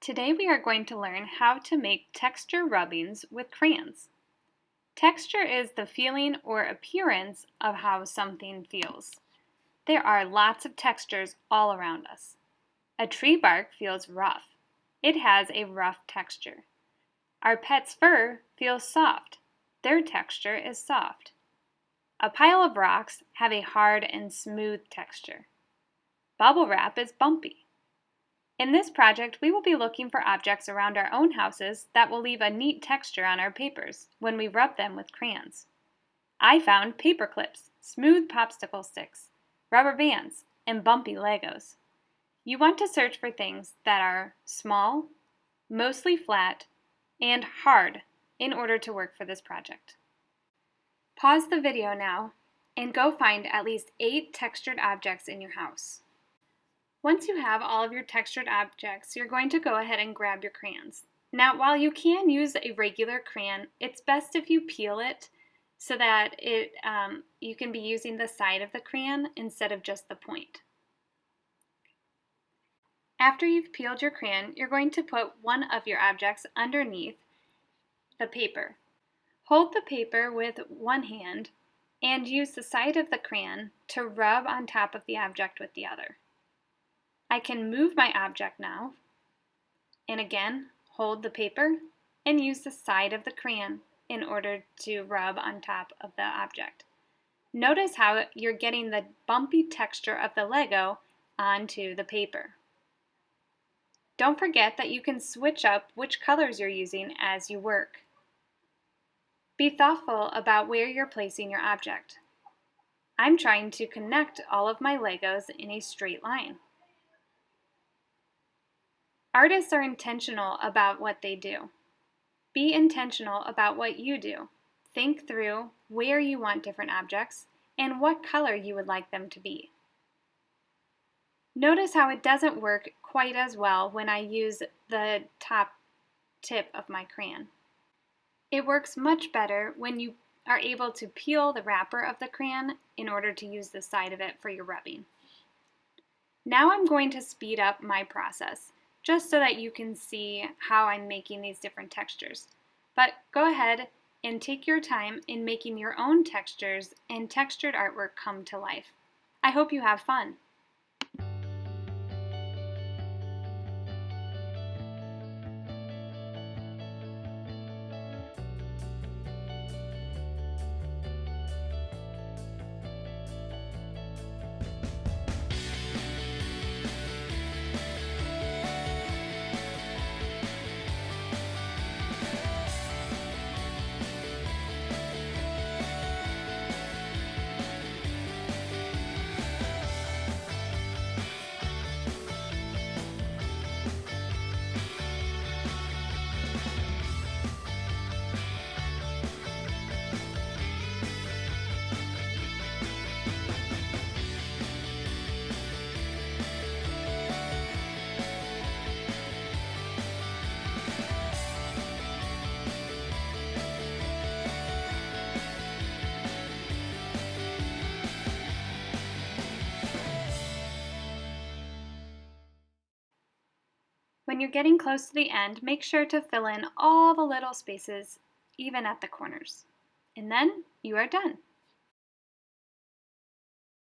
Today we are going to learn how to make texture rubbings with crayons. Texture is the feeling or appearance of how something feels. There are lots of textures all around us. A tree bark feels rough. It has a rough texture. Our pet's fur feels soft. Their texture is soft. A pile of rocks have a hard and smooth texture. Bubble wrap is bumpy. In this project, we will be looking for objects around our own houses that will leave a neat texture on our papers when we rub them with crayons. I found paper clips, smooth popsicle sticks, rubber bands, and bumpy Legos. You want to search for things that are small, mostly flat, and hard in order to work for this project. Pause the video now and go find at least 8 textured objects in your house. Once you have all of your textured objects, you're going to go ahead and grab your crayons. Now, while you can use a regular crayon, it's best if you peel it so that you can be using the side of the crayon instead of just the point. After you've peeled your crayon, you're going to put one of your objects underneath the paper. Hold the paper with one hand and use the side of the crayon to rub on top of the object with the other. I can move my object now, and again, hold the paper and use the side of the crayon in order to rub on top of the object. Notice how you're getting the bumpy texture of the Lego onto the paper. Don't forget that you can switch up which colors you're using as you work. Be thoughtful about where you're placing your object. I'm trying to connect all of my Legos in a straight line. Artists are intentional about what they do. Be intentional about what you do. Think through where you want different objects and what color you would like them to be. Notice how it doesn't work quite as well when I use the top tip of my crayon. It works much better when you are able to peel the wrapper of the crayon in order to use the side of it for your rubbing. Now I'm going to speed up my process, just so that you can see how I'm making these different textures. But go ahead and take your time in making your own textures and textured artwork come to life. I hope you have fun. When you're getting close to the end, make sure to fill in all the little spaces, even at the corners. And then you are done.